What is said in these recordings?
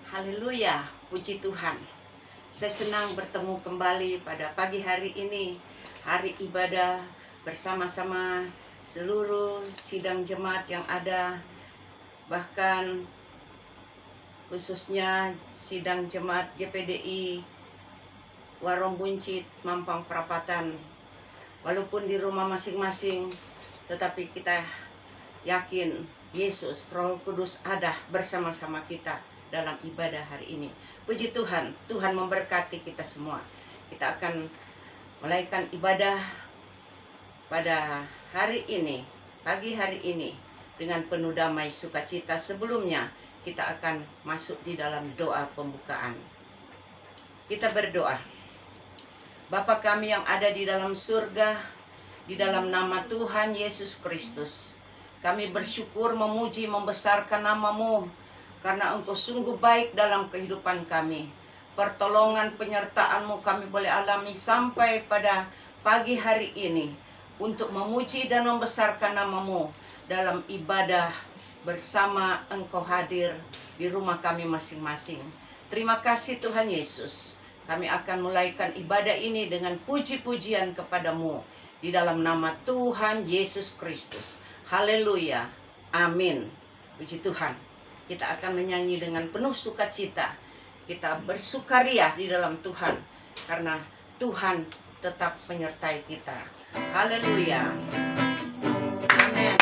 Haleluya, puji Tuhan. Saya senang bertemu kembali pada pagi hari ini, hari ibadah bersama-sama seluruh sidang jemaat yang ada, bahkan khususnya sidang jemaat GPDI Warung Buncit, Mampang Perapatan. Walaupun di rumah masing-masing, tetapi kita yakin Yesus, Roh Kudus ada bersama-sama kita dalam ibadah hari ini. Puji Tuhan, Tuhan memberkati kita semua. Kita akan mulaikan ibadah pada hari ini, pagi hari ini, dengan penuh damai sukacita. Sebelumnya, kita akan masuk di dalam doa pembukaan. Kita berdoa. Bapa kami yang ada di dalam surga, di dalam nama Tuhan Yesus Kristus, kami bersyukur, memuji, membesarkan nama-Mu, karena Engkau sungguh baik dalam kehidupan kami. Pertolongan penyertaan-Mu kami boleh alami sampai pada pagi hari ini, untuk memuji dan membesarkan nama-Mu dalam ibadah bersama Engkau hadir di rumah kami masing-masing. Terima kasih Tuhan Yesus. Kami akan mulaikan ibadah ini dengan puji-pujian kepada-Mu di dalam nama Tuhan Yesus Kristus. Haleluya. Amin. Puji Tuhan. Kita akan menyanyi dengan penuh sukacita. Kita bersukaria di dalam Tuhan, karena Tuhan tetap menyertai kita. Haleluya. Amin.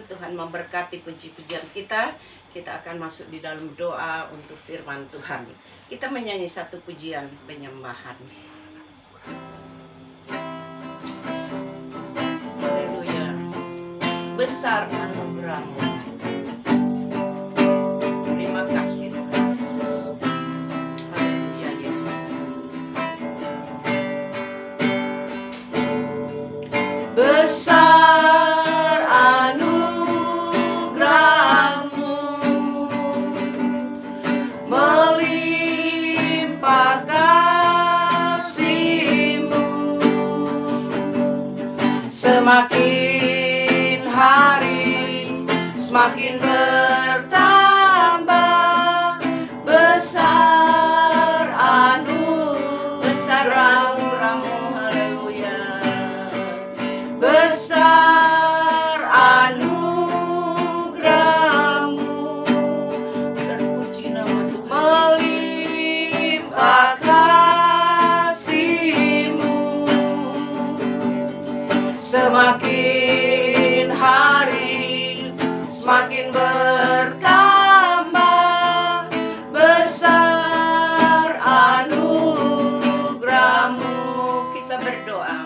Tuhan memberkati puji-pujian kita. Kita akan masuk di dalam doa untuk firman Tuhan. Kita menyanyi satu pujian penyembahan. Haleluya. Besar anugerah-Mu. Terima kasih Tuhan Yesus. Haleluya Yesus. Besar semakin hari semakin bertambah, besar anugerah-Mu, haleluya. Besar anugerah-Mu, terpuji nama Tuhan. Melimpah kasih-Mu, semakin hari semakin bertambah, besar anugerah-Mu. Kita berdoa.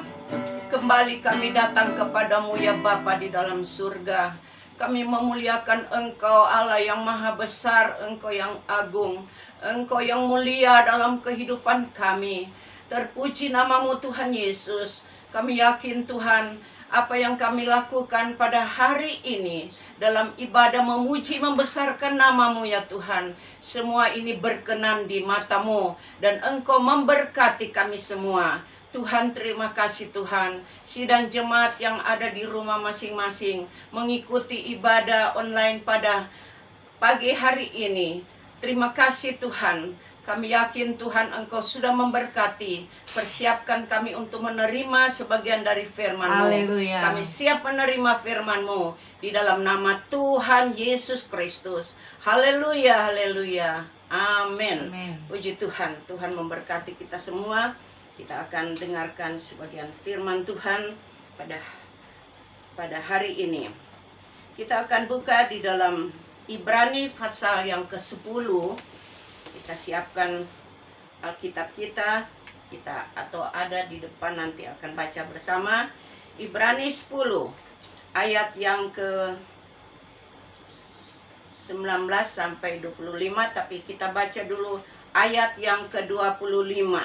Kembali kami datang kepadamu ya Bapa di dalam surga. Kami memuliakan Engkau Allah yang maha besar, Engkau yang agung, Engkau yang mulia dalam kehidupan kami. Terpuji nama-Mu Tuhan Yesus. Kami yakin Tuhan, apa yang kami lakukan pada hari ini dalam ibadah memuji membesarkan nama-Mu ya Tuhan, semua ini berkenan di mata-Mu dan Engkau memberkati kami semua. Tuhan, terima kasih Tuhan. Sidang jemaat yang ada di rumah masing-masing mengikuti ibadah online pada pagi hari ini. Terima kasih Tuhan. Kami yakin Tuhan Engkau sudah memberkati. Persiapkan kami untuk menerima sebagian dari firman-Mu. Haleluya. Kami siap menerima firman-Mu di dalam nama Tuhan Yesus Kristus. Haleluya, haleluya. Amin. Amin. Puji Tuhan. Tuhan memberkati kita semua. Kita akan dengarkan sebagian firman Tuhan pada hari ini. Kita akan buka di dalam Ibrani pasal yang ke-10. Kita siapkan Alkitab kita atau ada di depan, nanti akan baca bersama. Ibrani 10 ayat yang ke-19 sampai 25, tapi kita baca dulu ayat yang ke-25.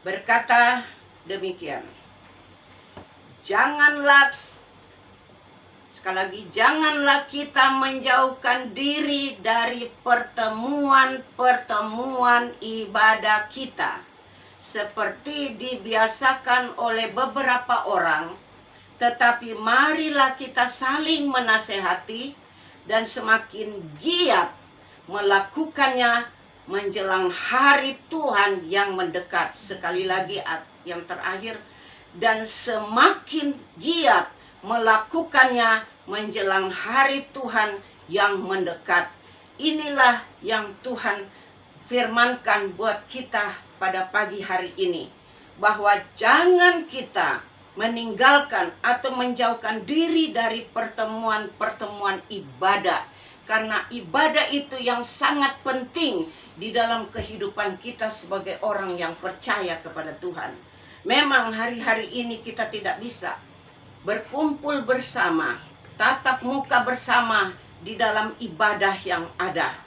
Berkata demikian, janganlah kita menjauhkan diri dari pertemuan-pertemuan ibadah kita, seperti dibiasakan oleh beberapa orang, tetapi marilah kita saling menasehati dan semakin giat melakukannya menjelang hari Tuhan yang mendekat. Sekali lagi yang terakhir, dan semakin giat melakukannya menjelang hari Tuhan yang mendekat. Inilah yang Tuhan firmankan buat kita pada pagi hari ini, bahwa jangan kita meninggalkan atau menjauhkan diri dari pertemuan-pertemuan ibadah. Karena ibadah itu yang sangat penting di dalam kehidupan kita sebagai orang yang percaya kepada Tuhan. Memang hari-hari ini kita tidak bisa berkumpul bersama, tatap muka bersama di dalam ibadah yang ada.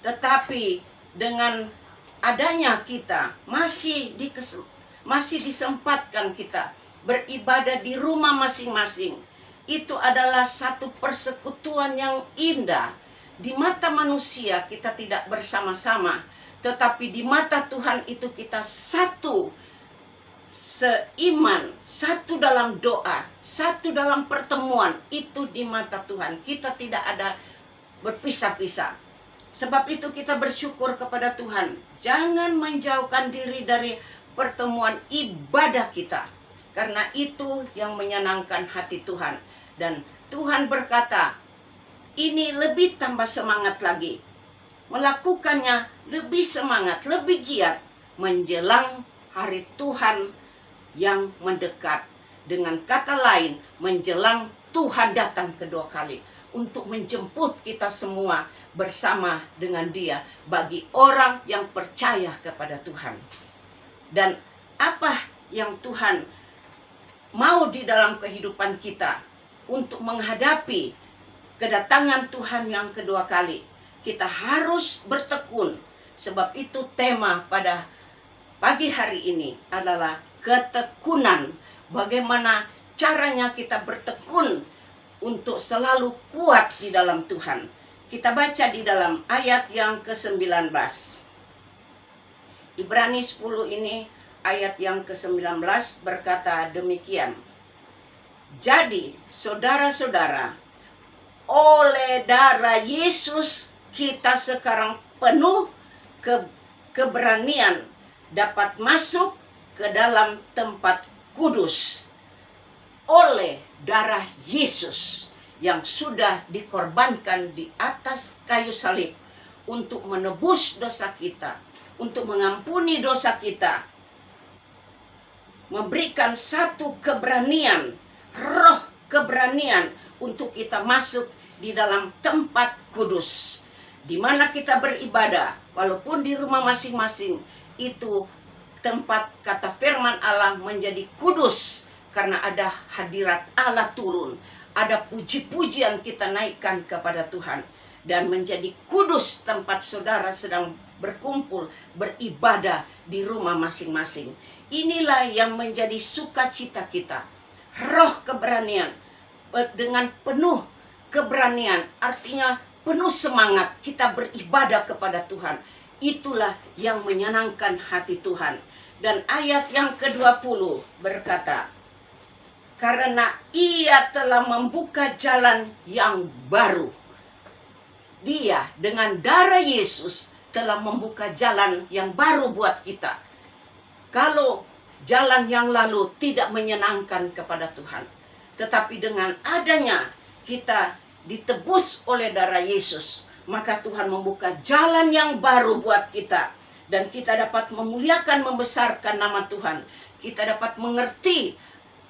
Tetapi dengan adanya kita masih disempatkan kita beribadah di rumah masing-masing. Itu adalah satu persekutuan yang indah. Di mata manusia kita tidak bersama-sama, tetapi di mata Tuhan itu kita satu seiman, satu dalam doa, satu dalam pertemuan. Itu di mata Tuhan. Kita tidak ada berpisah-pisah. Sebab itu kita bersyukur kepada Tuhan. Jangan menjauhkan diri dari pertemuan ibadah kita, karena itu yang menyenangkan hati Tuhan. Dan Tuhan berkata, ini lebih tambah semangat lagi, melakukannya lebih semangat, lebih giat menjelang hari Tuhan yang mendekat. Dengan kata lain, menjelang Tuhan datang kedua kali untuk menjemput kita semua bersama dengan Dia bagi orang yang percaya kepada Tuhan. Dan apa yang Tuhan mau di dalam kehidupan kita untuk menghadapi kedatangan Tuhan yang kedua kali? Kita harus bertekun. Sebab itu tema pada pagi hari ini adalah ketekunan. Bagaimana caranya kita bertekun untuk selalu kuat di dalam Tuhan. Kita baca di dalam ayat yang ke-19. Ibrani 10 ini ayat yang ke-19 berkata demikian. Jadi, saudara-saudara, oleh darah Yesus kita sekarang penuh keberanian dapat masuk ke dalam tempat kudus. Oleh darah Yesus yang sudah dikorbankan di atas kayu salib untuk menebus dosa kita, untuk mengampuni dosa kita, memberikan satu keberanian, roh keberanian untuk kita masuk di dalam tempat kudus, di mana kita beribadah, walaupun di rumah masing-masing itu tempat, kata firman Allah, menjadi kudus karena ada hadirat Allah turun, ada puji-pujian kita naikkan kepada Tuhan, dan menjadi kudus tempat saudara sedang berkumpul, beribadah di rumah masing-masing. Inilah yang menjadi sukacita kita, roh keberanian, dengan penuh keberanian, artinya penuh semangat kita beribadah kepada Tuhan. Itulah yang menyenangkan hati Tuhan. Dan ayat yang ke-20 berkata, karena Ia telah membuka jalan yang baru. Dia dengan darah Yesus telah membuka jalan yang baru buat kita. Kalau jalan yang lalu tidak menyenangkan kepada Tuhan, tetapi dengan adanya kita ditebus oleh darah Yesus, maka Tuhan membuka jalan yang baru buat kita. Dan kita dapat memuliakan, membesarkan nama Tuhan. Kita dapat mengerti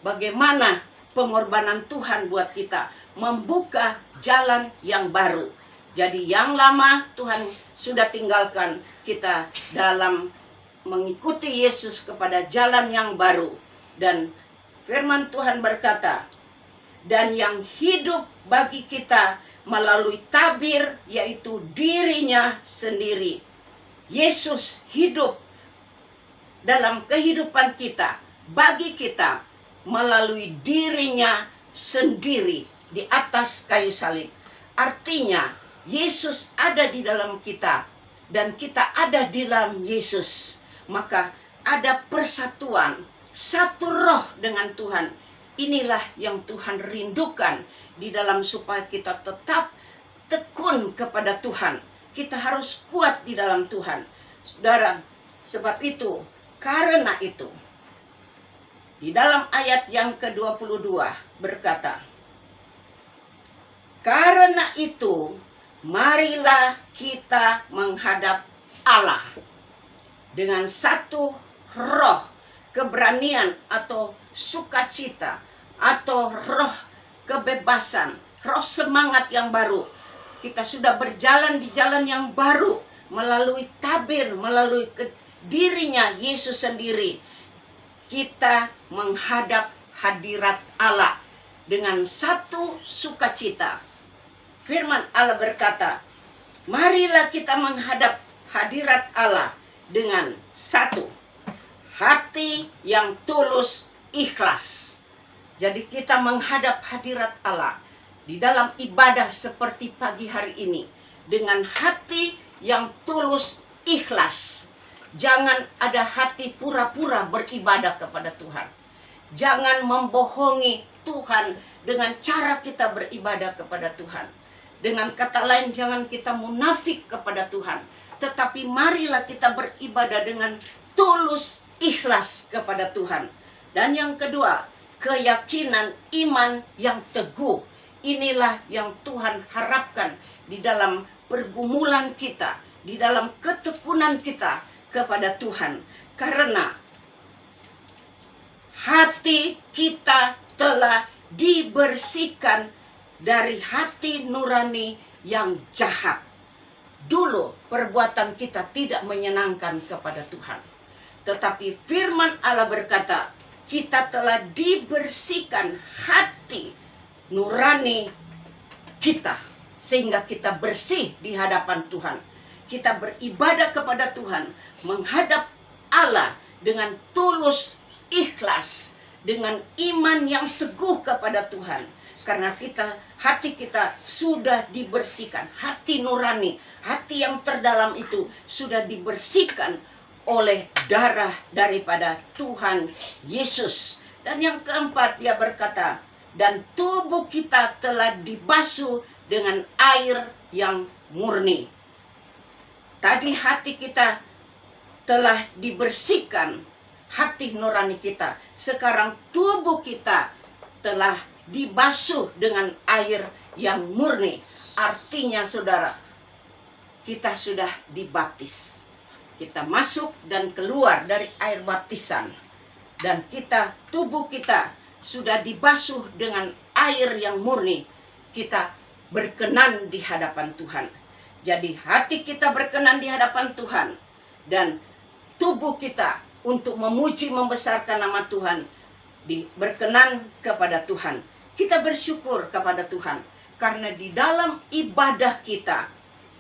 bagaimana pengorbanan Tuhan buat kita, membuka jalan yang baru. Jadi yang lama Tuhan sudah tinggalkan, kita dalam mengikuti Yesus kepada jalan yang baru. Dan firman Tuhan berkata, dan yang hidup bagi kita melalui tabir, yaitu dirinya sendiri. Yesus hidup dalam kehidupan kita, bagi kita, melalui dirinya sendiri di atas kayu salib. Artinya, Yesus ada di dalam kita, dan kita ada di dalam Yesus. Maka ada persatuan, satu roh dengan Tuhan. Inilah yang Tuhan rindukan di dalam, supaya kita tetap tekun kepada Tuhan. Kita harus kuat di dalam Tuhan, saudara. Sebab itu, karena itu, di dalam ayat yang ke-22 berkata, karena itu, marilah kita menghadap Allah dengan satu roh keberanian atau sukacita, atau roh kebebasan, roh semangat yang baru. Kita sudah berjalan di jalan yang baru, melalui tabir, melalui dirinya Yesus sendiri. Kita menghadap hadirat Allah dengan satu sukacita. Firman Allah berkata, marilah kita menghadap hadirat Allah dengan satu hati yang tulus ikhlas. Jadi kita menghadap hadirat Allah di dalam ibadah seperti pagi hari ini dengan hati yang tulus ikhlas. Jangan ada hati pura-pura beribadah kepada Tuhan. Jangan membohongi Tuhan dengan cara kita beribadah kepada Tuhan. Dengan kata lain, jangan kita munafik kepada Tuhan. Tetapi marilah kita beribadah dengan tulus ikhlas kepada Tuhan. Dan yang kedua, keyakinan iman yang teguh. Inilah yang Tuhan harapkan di dalam pergumulan kita, di dalam ketekunan kita kepada Tuhan. Karena hati kita telah dibersihkan dari hati nurani yang jahat. Dulu perbuatan kita tidak menyenangkan kepada Tuhan. Tetapi firman Allah berkata, kita telah dibersihkan hati nurani kita, sehingga kita bersih di hadapan Tuhan. Kita beribadah kepada Tuhan, menghadap Allah dengan tulus ikhlas, dengan iman yang teguh kepada Tuhan. Karena hati kita sudah dibersihkan, hati nurani, hati yang terdalam itu sudah dibersihkan oleh darah daripada Tuhan Yesus. Dan yang keempat dia berkata, dan tubuh kita telah dibasuh dengan air yang murni. Tadi hati kita telah dibersihkan, hati nurani kita. Sekarang tubuh kita telah dibasuh dengan air yang murni. Artinya saudara, kita sudah dibaptis. Kita masuk dan keluar dari air baptisan. Dan tubuh kita sudah dibasuh dengan air yang murni. Kita berkenan di hadapan Tuhan. Jadi hati kita berkenan di hadapan Tuhan. Dan tubuh kita untuk memuji membesarkan nama Tuhan. Berkenan kepada Tuhan. Kita bersyukur kepada Tuhan. Karena di dalam ibadah kita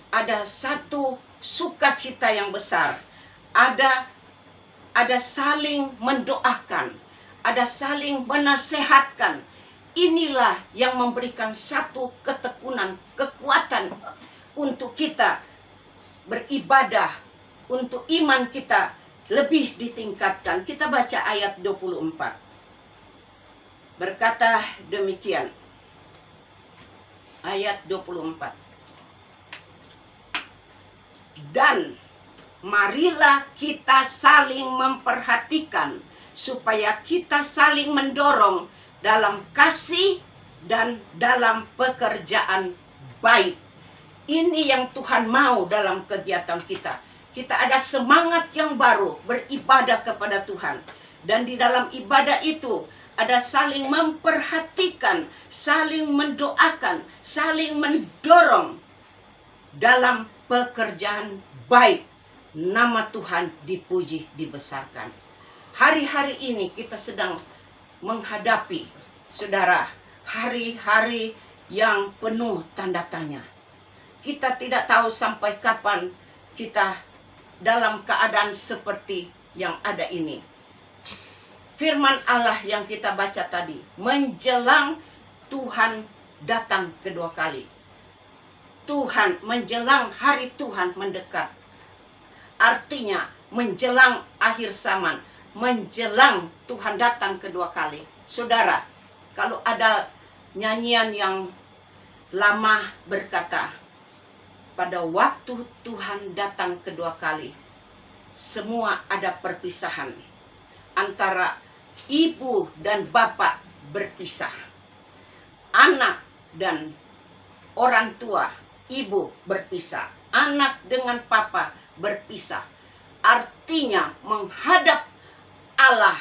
ada satu sukacita yang besar. Ada saling mendoakan, ada saling menasehatkan. Inilah yang memberikan satu ketekunan, kekuatan untuk kita beribadah, untuk iman kita lebih ditingkatkan. Kita baca ayat 24. Berkata demikian. Ayat 24. Dan marilah kita saling memperhatikan supaya kita saling mendorong dalam kasih dan dalam pekerjaan baik. Ini yang Tuhan mau dalam kegiatan kita. Kita ada semangat yang baru beribadah kepada Tuhan. Dan di dalam ibadah itu ada saling memperhatikan, saling mendoakan, saling mendorong dalam pekerjaan baik. Nama Tuhan dipuji, dibesarkan. Hari-hari ini kita sedang menghadapi, saudara, hari-hari yang penuh tanda tanya. Kita tidak tahu sampai kapan kita dalam keadaan seperti yang ada ini. Firman Allah yang kita baca tadi, menjelang Tuhan datang kedua kali. Tuhan menjelang hari Tuhan mendekat. Artinya menjelang akhir zaman, menjelang Tuhan datang kedua kali. Saudara, kalau ada nyanyian yang lama berkata, pada waktu Tuhan datang kedua kali, semua ada perpisahan. Antara ibu dan bapak berpisah. Anak dan orang tua, ibu berpisah. Anak dengan papa berpisah. Artinya menghadap Allah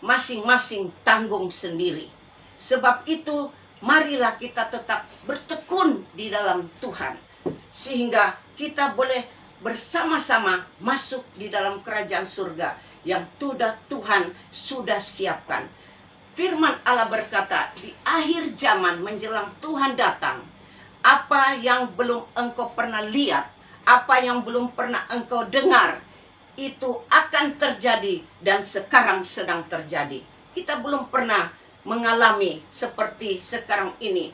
masing-masing tanggung sendiri. Sebab itu marilah kita tetap bertekun di dalam Tuhan. Sehingga kita boleh bersama-sama masuk di dalam kerajaan surga yang Tuhan sudah siapkan. Firman Allah berkata, di akhir zaman menjelang Tuhan datang, apa yang belum engkau pernah lihat, apa yang belum pernah engkau dengar, itu akan terjadi dan sekarang sedang terjadi. Kita belum pernah mengalami seperti sekarang ini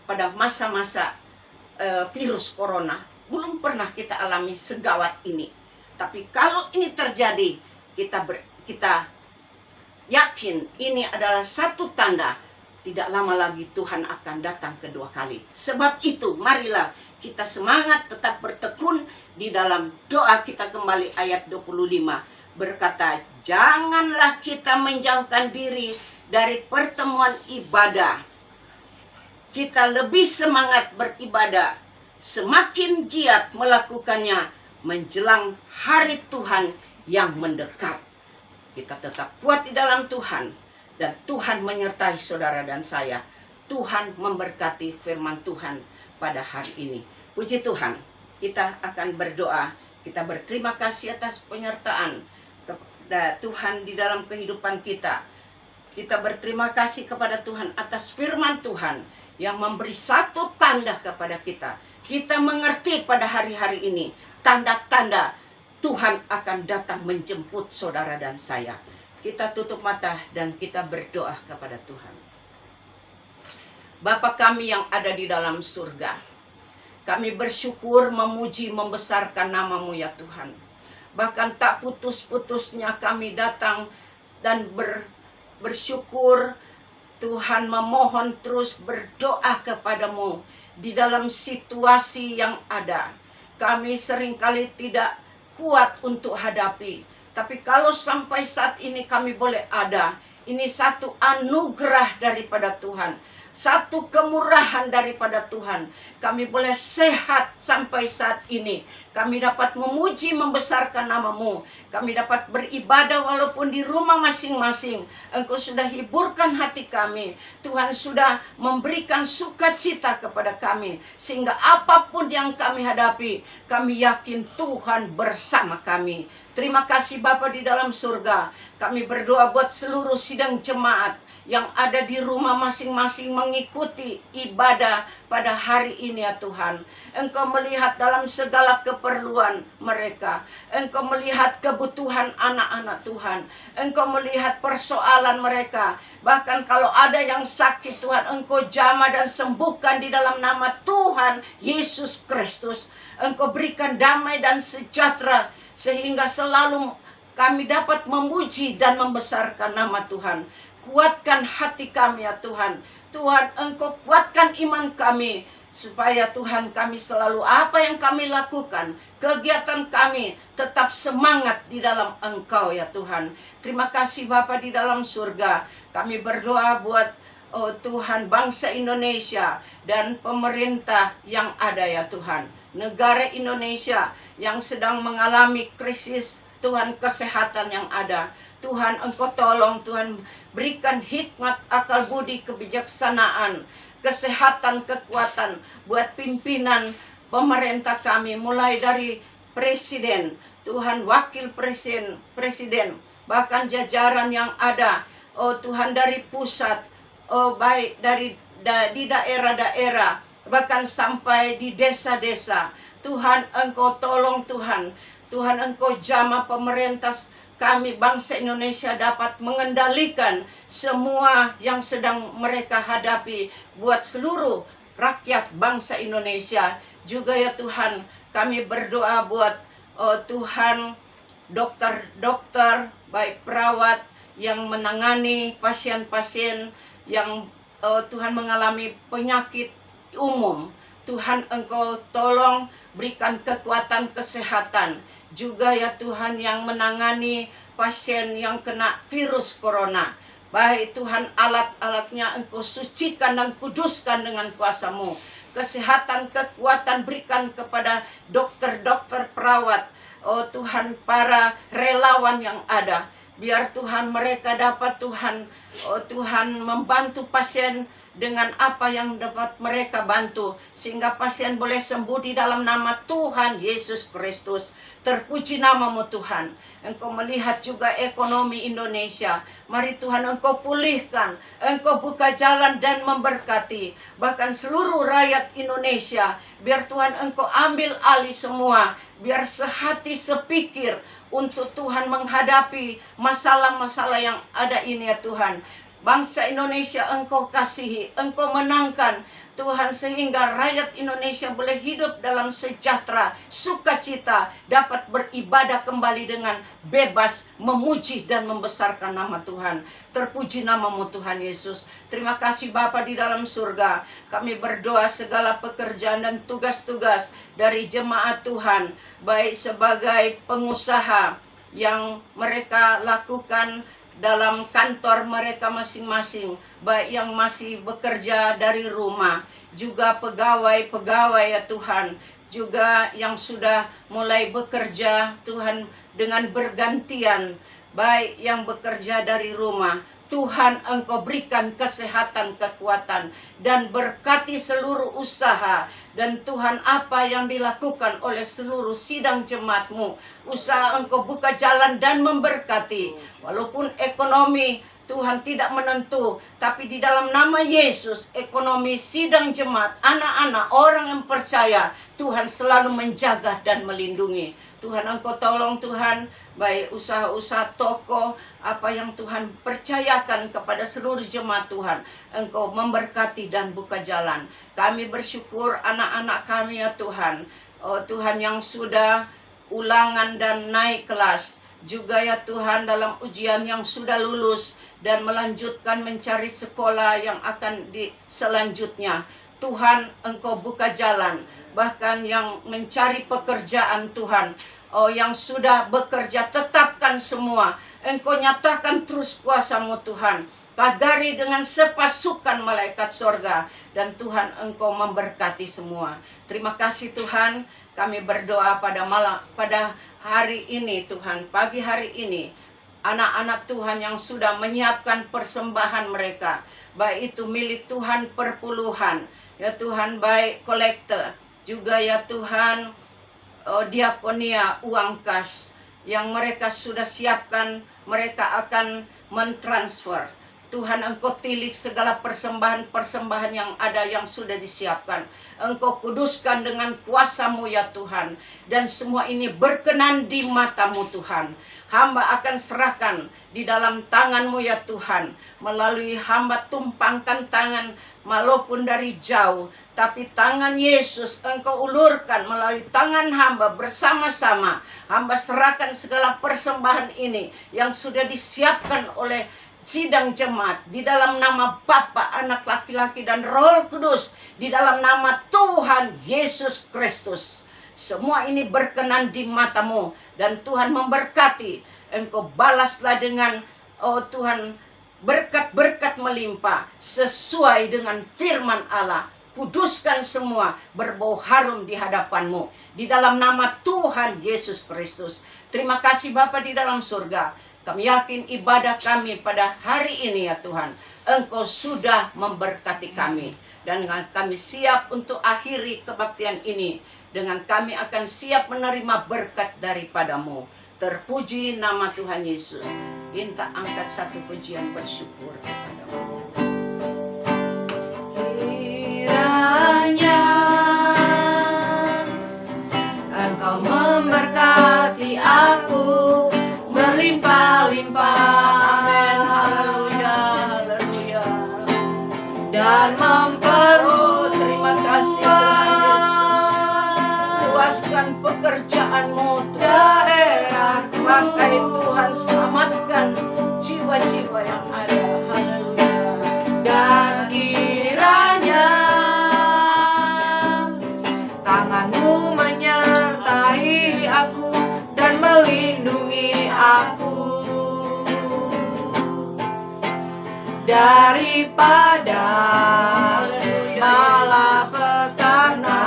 pada masa-masa virus corona. Belum pernah kita alami segawat ini. Tapi kalau ini terjadi, kita yakin ini adalah satu tanda. Tidak lama lagi Tuhan akan datang kedua kali. Sebab itu marilah kita semangat tetap bertekun di dalam doa kita. Kembali ayat 25 berkata, janganlah kita menjauhkan diri dari pertemuan ibadah. Kita lebih semangat beribadah, semakin giat melakukannya menjelang hari Tuhan yang mendekat. Kita tetap kuat di dalam Tuhan. Dan Tuhan menyertai saudara dan saya. Tuhan memberkati firman Tuhan pada hari ini. Puji Tuhan, kita akan berdoa. Kita berterima kasih atas penyertaan kepada Tuhan di dalam kehidupan kita. Kita berterima kasih kepada Tuhan atas firman Tuhan yang memberi satu tanda kepada kita. Kita mengerti pada hari-hari ini tanda-tanda Tuhan akan datang menjemput saudara dan saya. Kita tutup mata dan kita berdoa kepada Tuhan. Bapa kami yang ada di dalam surga, kami bersyukur, memuji, membesarkan nama-Mu ya Tuhan. Bahkan tak putus-putusnya kami datang dan bersyukur Tuhan, memohon terus berdoa kepadamu di dalam situasi yang ada. Kami seringkali tidak kuat untuk hadapi. Tapi kalau sampai saat ini kami boleh ada, ini satu anugerah daripada Tuhan. Satu kemurahan daripada Tuhan. Kami boleh sehat sampai saat ini. Kami dapat memuji, membesarkan nama-Mu. Kami dapat beribadah walaupun di rumah masing-masing. Engkau sudah hiburkan hati kami. Tuhan sudah memberikan sukacita kepada kami. Sehingga apapun yang kami hadapi, kami yakin Tuhan bersama kami. Terima kasih Bapa di dalam surga. Kami berdoa buat seluruh sidang jemaat yang ada di rumah masing-masing mengikuti ibadah pada hari ini ya Tuhan. Engkau melihat dalam segala keperluan mereka. Engkau melihat kebutuhan anak-anak Tuhan. Engkau melihat persoalan mereka. Bahkan kalau ada yang sakit Tuhan, Engkau jamah dan sembuhkan di dalam nama Tuhan Yesus Kristus. Engkau berikan damai dan sejahtera sehingga selalu kami dapat memuji dan membesarkan nama Tuhan. Kuatkan hati kami ya Tuhan. Tuhan, Engkau kuatkan iman kami. Supaya Tuhan kami selalu apa yang kami lakukan, kegiatan kami tetap semangat di dalam Engkau ya Tuhan. Terima kasih Bapa di dalam surga. Kami berdoa buat Tuhan bangsa Indonesia dan pemerintah yang ada ya Tuhan. Negara Indonesia yang sedang mengalami krisis Tuhan kesehatan yang ada. Tuhan Engkau tolong, Tuhan berikan hikmat, akal budi, kebijaksanaan, kesehatan, kekuatan buat pimpinan pemerintah kami. Mulai dari presiden, Tuhan wakil presiden, bahkan jajaran yang ada. Oh Tuhan dari pusat, oh baik dari di daerah-daerah, bahkan sampai di desa-desa. Tuhan Engkau tolong Tuhan. Tuhan Engkau jamah pemerintah kami bangsa Indonesia dapat mengendalikan semua yang sedang mereka hadapi buat seluruh rakyat bangsa Indonesia. Juga ya Tuhan, kami berdoa buat Tuhan dokter-dokter, baik perawat yang menangani pasien-pasien yang Tuhan mengalami penyakit umum. Tuhan Engkau tolong berikan kekuatan kesehatan. Juga ya Tuhan yang menangani pasien yang kena virus corona. Baik Tuhan, alat-alatnya Engkau sucikan dan kuduskan dengan kuasa-Mu. Kesehatan, kekuatan berikan kepada dokter-dokter perawat. Oh Tuhan, para relawan yang ada. Biar Tuhan mereka dapat Tuhan, oh Tuhan membantu pasien dengan apa yang dapat mereka bantu. Sehingga pasien boleh sembuh di dalam nama Tuhan Yesus Kristus. Terpuji nama-Mu Tuhan. Engkau melihat juga ekonomi Indonesia. Mari Tuhan Engkau pulihkan. Engkau buka jalan dan memberkati. Bahkan seluruh rakyat Indonesia. Biar Tuhan Engkau ambil alih semua. Biar sehati sepikir untuk Tuhan menghadapi masalah-masalah yang ada ini ya Tuhan. Bangsa Indonesia Engkau kasihi, Engkau menangkan Tuhan, sehingga rakyat Indonesia boleh hidup dalam sejahtera, sukacita, dapat beribadah kembali dengan bebas, memuji dan membesarkan nama Tuhan. Terpuji nama-Mu Tuhan Yesus. Terima kasih Bapa di dalam surga. Kami berdoa segala pekerjaan dan tugas-tugas dari jemaat Tuhan, baik sebagai pengusaha yang mereka lakukan dalam kantor mereka masing-masing, baik yang masih bekerja dari rumah, juga pegawai-pegawai ya Tuhan, juga yang sudah mulai bekerja Tuhan dengan bergantian, baik yang bekerja dari rumah. Tuhan Engkau berikan kesehatan, kekuatan, dan berkati seluruh usaha. Dan Tuhan apa yang dilakukan oleh seluruh sidang jemaat-Mu, usaha Engkau buka jalan dan memberkati. Walaupun ekonomi Tuhan tidak menentu, tapi di dalam nama Yesus, ekonomi sidang jemaat, anak-anak, orang yang percaya, Tuhan selalu menjaga dan melindungi. Tuhan Engkau tolong Tuhan, baik usaha-usaha toko, apa yang Tuhan percayakan kepada seluruh jemaat Tuhan, Engkau memberkati dan buka jalan. Kami bersyukur anak-anak kami ya Tuhan, oh Tuhan yang sudah ulangan dan naik kelas. Juga ya Tuhan dalam ujian yang sudah lulus dan melanjutkan mencari sekolah yang akan di selanjutnya. Tuhan, Engkau buka jalan. Bahkan yang mencari pekerjaan Tuhan, yang sudah bekerja, tetapkan semua. Engkau nyatakan terus kuasa-Mu Tuhan. Pagari dengan sepasukan malaikat sorga. Dan Tuhan, Engkau memberkati semua. Terima kasih Tuhan. Kami berdoa pada hari ini Tuhan. Pagi hari ini. Anak-anak Tuhan yang sudah menyiapkan persembahan mereka. Baik itu milik Tuhan perpuluhan. Ya Tuhan, baik kolektor. Juga ya Tuhan, diakonia uang kas. Yang mereka sudah siapkan, mereka akan mentransfer. Tuhan, Engkau tilik segala persembahan-persembahan yang ada yang sudah disiapkan. Engkau kuduskan dengan kuasa-Mu ya Tuhan. Dan semua ini berkenan di mata-Mu Tuhan. Hamba akan serahkan di dalam tangan-Mu ya Tuhan. Melalui hamba tumpangkan tangan walaupun dari jauh. Tapi tangan Yesus Engkau ulurkan melalui tangan hamba bersama-sama. Hamba serahkan segala persembahan ini yang sudah disiapkan oleh sidang jemaat di dalam nama Bapa, Anak laki-laki dan Roh Kudus, di dalam nama Tuhan Yesus Kristus. Semua ini berkenan di mata-Mu dan Tuhan memberkati. Engkau balaslah dengan Tuhan berkat-berkat melimpah sesuai dengan firman Allah. Kuduskan semua, berbau harum di hadapan-Mu di dalam nama Tuhan Yesus Kristus. Terima kasih Bapa di dalam surga. Kami yakin ibadah kami pada hari ini ya Tuhan, Engkau sudah memberkati kami. Dan kami siap untuk akhiri kebaktian ini. Dengan kami akan siap menerima berkat daripada-Mu. Terpuji nama Tuhan Yesus. Kita angkat satu pujian bersyukur kepada-Mu. Kiranya Engkau memberkati aku berlimpah-limpah, amin, haleluya, haleluya, dan memperoleh, terima kasih Tuhan Yesus, luaskan pekerjaan-Mu Tuhan, pakai Tuhan, selamatkan jiwa-jiwa yang ada, haleluya, dan kiranya tangan-Mu menyertai aku dan melindungi aku daripada malapetaka,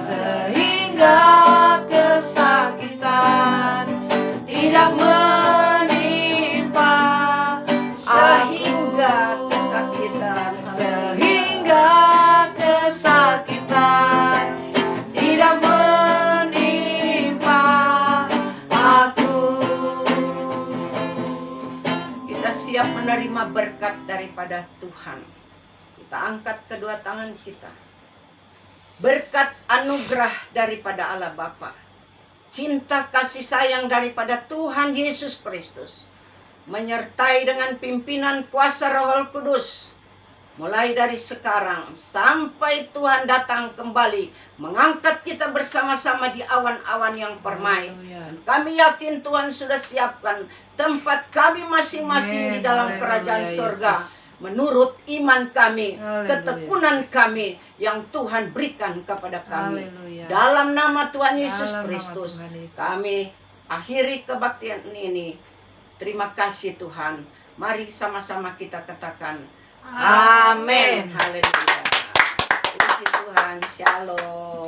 sehingga kesakitan tidak menimpa sehingga kesakitan tidak menimpa aku. Kita siap menerima berkat daripada Tuhan. Kita angkat kedua tangan kita. Berkat anugerah daripada Allah Bapa, cinta kasih sayang daripada Tuhan Yesus Kristus, menyertai dengan pimpinan kuasa Roh Kudus, mulai dari sekarang sampai Tuhan datang kembali, mengangkat kita bersama-sama di awan-awan yang permai. Dan kami yakin Tuhan sudah siapkan tempat kami masing-masing di dalam kerajaan surga, menurut iman kami, ketekunan kami yang Tuhan berikan kepada kami. Dalam nama Tuhan Yesus Kristus, kami akhiri kebaktian ini. Terima kasih Tuhan. Mari sama-sama kita katakan amin. Haleluya. Puji Tuhan. Shalom.